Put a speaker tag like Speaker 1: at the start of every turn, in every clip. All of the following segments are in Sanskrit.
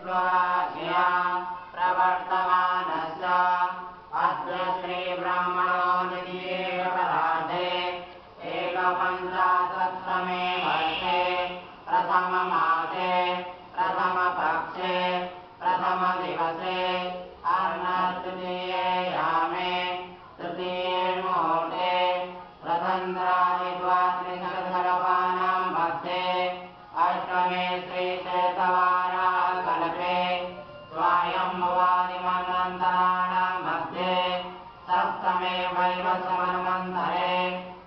Speaker 1: विश्वराज्ञया प्रवर्तमानस्य अद्य श्रीब्रह्मणो द्वितीये परार्धे एकपञ्चाशत्तमे वर्षे प्रथममासे प्रथमपक्षे प्रथमदिवसे अर्णतृतीये यामे तृतीये मुहूर्ते प्रतन्द्रादिद्वात्रिशतकल्पानां मध्ये अष्टमे श्रीचैतवाराः कल्पे स्वायम्भुवादिमन्वन्तराणां मध्ये सप्तमे वैवस्वन्वन्तरे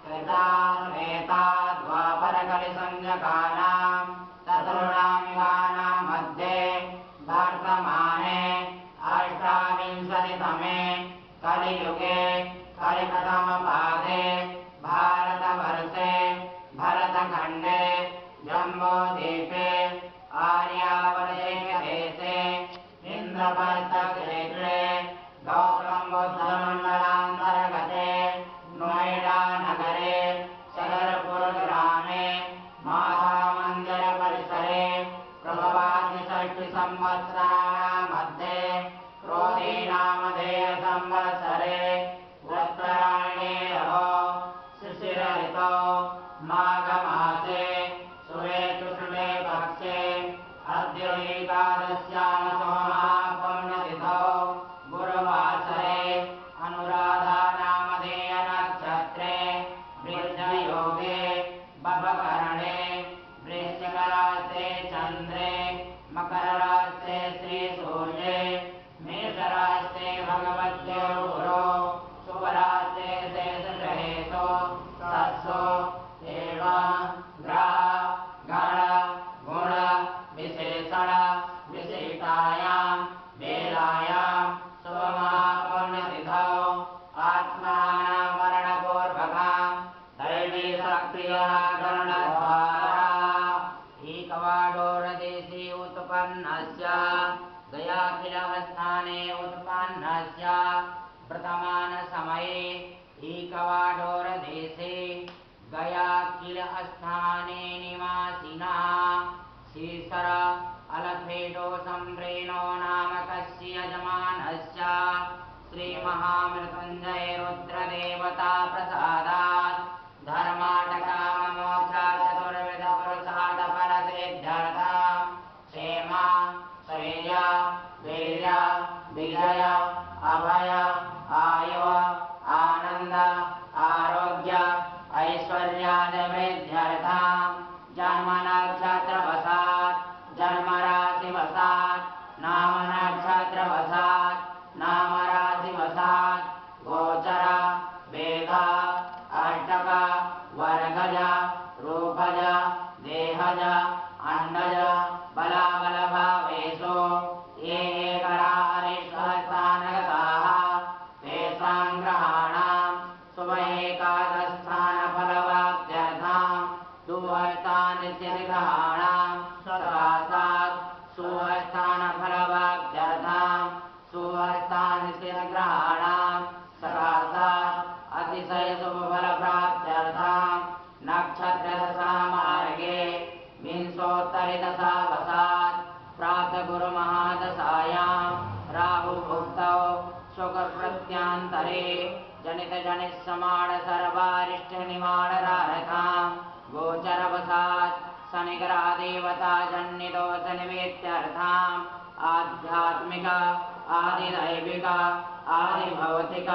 Speaker 1: त्रेताद्वापरकलिसंज्ञकानां चतुर्णां युगानां मध्ये वर्तमाने अष्टाविंशतितमे कलियुगे कलिप्रथमपादे भारतवर्षे भरतखण्डे जम्बूद्वीपे आर्यावर्तेदेशे इन्द्रप्रस्थक्षेत्रे गौतमबुद्धमण्डलान्तर्गते नोएडानगरे शररपुरग्रामे महामन्दिरपरिसरे प्रभवादिषष्टिसंवत्सराणां मध्ये क्रोधीनामधेयसंवत्सरे उत्तरायणे शिशिरऋतौ माघमासे सुवेतुशुक्ले पक्षे अद्य एकादश्यां सोमः पुण्यतिथौ गुरुवासरे अनुराधानामधेयनक्षत्रे वृद्धयोगे बभकरणे वृश्चिकराशे चन्द्रे मकरराशे श्रीसूर्ये मेषराशे भगवद्यो गुरो शुभराशे शेषग्रहेषु सत्सु एव ग्रह गण गुण विशेषण विशिष्टायां वेलायां शुभमहापुण्यतिथौ आत्मानं वर्णपूर्वकं दैवी शक्तिया गणद्वारा एकवाडोरदेशे उत्पन्नस्य गयाखिलस्थाने उत्पन्नस्य वर्तमानसमये एकवाडोरदेशे गयाखिलस्थाने निवासिनः शीसर अलफेडो सम्प्रेणो नामकस्य यजमानस्य श्रीमहामृत्युञ्जय रुद्रदेवता प्रसादात् धर्माटकाममोक्षचतुर्विधपुरुषार्थफलसिद्ध्यर्थं क्षेम श्रेय वीर्य विजय अभय आयु आनन्द आरोग्य ऐश्वर्यादिवृद्ध्यर्थं जन्मनक्षत्रवशात् जन्मराशिवशात् नामनक्षत्रवशात् नामराशिवशात् गोचर वेद अष्टक वर्गज रूपज देहज अंडज बलाबलभावेषु ये एकरारिष्ठस्थानगताः तेषां ग्रहाणां शुभ एकादशस्थानफलवाप्त्यर्थं सुवस्थानस्थितिग्रहाणां सकाशात् सुवस्थानफलवाप्त्यर्थं सुवस्थानस्थितिग्रहाणां सकाशात् अतिशय शुभफलप्राप्त्यर्थं नक्षत्रदशामार्गे विंशोत्तरदशावशात् प्रातगुरुमहादशायां राहुभुक्तौ शुक्रप्रत्यान्तरे जनितजनिस्समाण सर्वारिष्टनिमाणरारकां गोचरवशात् शनिग्रहदेवताजन्यदोषनिवेत्यर्थम् आध्यात्मिक आदिदैविक आदिभौतिक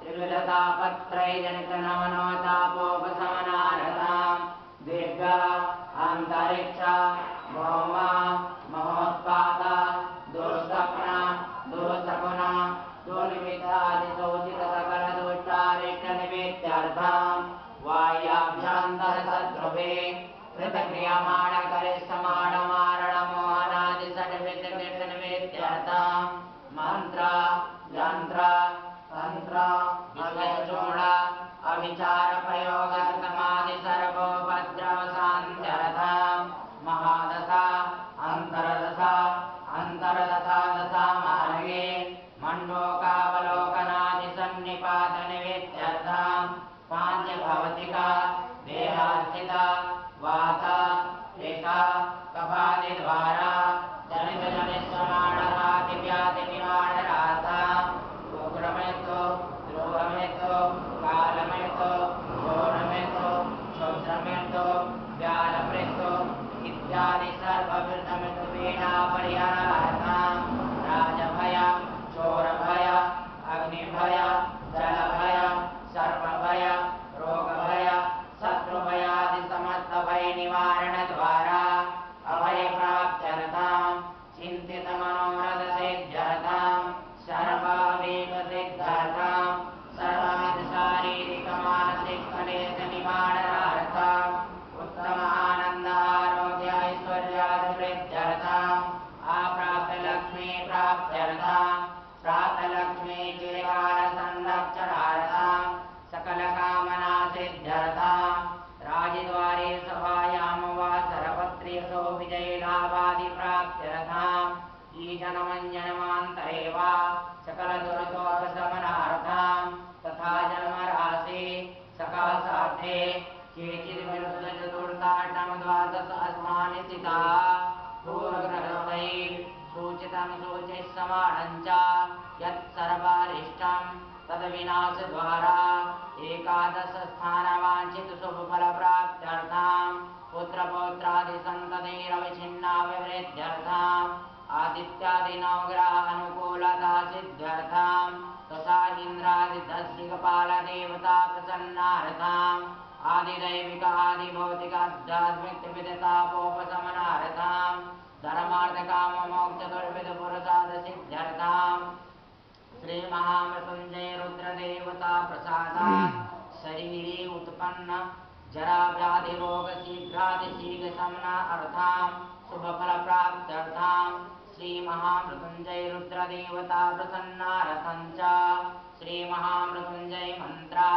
Speaker 1: त्रिविधतापत्रयजनितनमनोतापोपशमनार्थं दीर्घ अंतरिक्ष भौम महोत्पाद दुःस्वप्न दुःसगुण दुर्निमित्तादिशोचित सकल दुष्टारिष्टनिवेत्यर्थं वायाभ्यन्तरशत्रुभे कृतक्रियमाणकरिष्यमाणमारणमोहनादिषड्विधनिवेत्यर्थं मंत्र यंत्र तंत्र अव्यचूर्ण अविचार प्रयोगार्थमादि सर्वोपद्रवशान्त्यर्थं महादशा अंतरदशा अंतरदशा दशा मार्गे मंडोकावलोकनादि सन्निपातनिवेत्यर्थं पांचभवतिका देहार्थिता वाता एका कपादिद्वारा इत्यादि सर्ववृद्धमितुवीणा परिहरार्थं राजभय चोरभय अग्निभय जलभय सर्पभय रोगभय शत्रुभयादि समस्त भय निवारण द्वारा अभय प्राप्त्यर्थं चिंतित मनोरथ सिद्ध्यर्थं सर्वावेग सिद्ध्यर्थं सर्वाद शारीरिक मानसिक क्लेश निवारणार्थं उत्तम आनंद आरोग्य ऐश्वर्याभिवृद्ध्यर्थं अप्राप्त लक्ष्मी प्राप्त्यर्थं प्राप्त लक्ष्मी चिरकाल संरक्षणार्थं सकल कामना सिद्ध्यर्थं राजद्वारे सभायां वा सरपत्रेषु विजयलाभादि प्राप्त्यर्थं ईजनमञ्जनमान्तरे वा सकल दुर्गोपशमनार्थं तथा जन्मराशि सकाशार्थे केचित् विरुद्ध चतुर्थाष्टम द्वादश अस्मानि स्थिताः पूर्वग्रहस्थैः सूचितं सूचिस्समानं च यत् सर्वारिष्टं तद्विनाशद्वारा एकादश स्थानवाञ्छित शुभफलप्राप्त्यर्थं पुत्रपौत्रादिसन्ततिरविच्छिन्नाभिवृद्ध्यर्थं आदित्यादि नवग्रहानुकूलता सिद्ध्यर्थं तथा इन्द्रादिदस्दिक्पालदेवता प्रसन्नार्थं आदिदैविक आदिभौतिकाध्यात्मिक त्रिविधतापोपशमनार्थं धर्मार्थकाममोक्षचतुर्विधपुरुषार्थ सिद्ध्यर्थं श्री महामृत्युंजय रुद्रदेवता प्रसादात् शरीरे उत्पन्न जरा व्याधि रोग शीघ्रातिशीघ्र शमनार्थं शुभफल प्राप्त्यर्थं श्री महामृत्युंजय रुद्रदेवता प्रसन्नार्थं च श्री महामृत्युंजय मंत्रा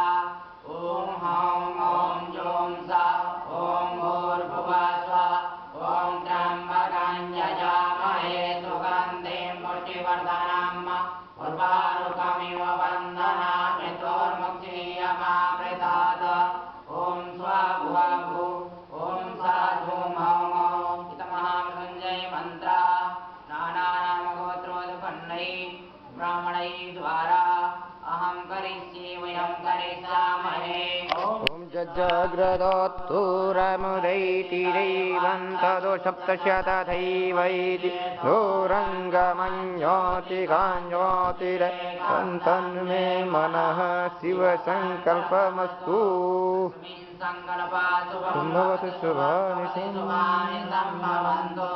Speaker 1: ओम हौं ओम जों सा ओम भूर्भुवः स्वः ओम त्र्यंबकं यजामहे सुगन्धिं पुष्टिवर्धनम् उर्वारुकमिव वन्दनान् मृत्योर्मुक्षीयमामृतात् ओम स्वाभुवभु ओम सा धूम हौं हौं इत महामृत्युंजय मंत्र नानानामगोत्रोत्पन्नैः ब्राह्मणैः द्वारा अहं करिष्ये वयं करिष्यामहे
Speaker 2: ओम जज्जग्रदोत्तुरमुदैतिरैवन्तदो सप्तशतथैवैति दोरङ्गमञ्ज्योतिकाञ्ज्योतिरन्तन्मे मनः शिवसङ्कल्पमस्तु
Speaker 1: संभवतु शुभानि सम्भवन्तु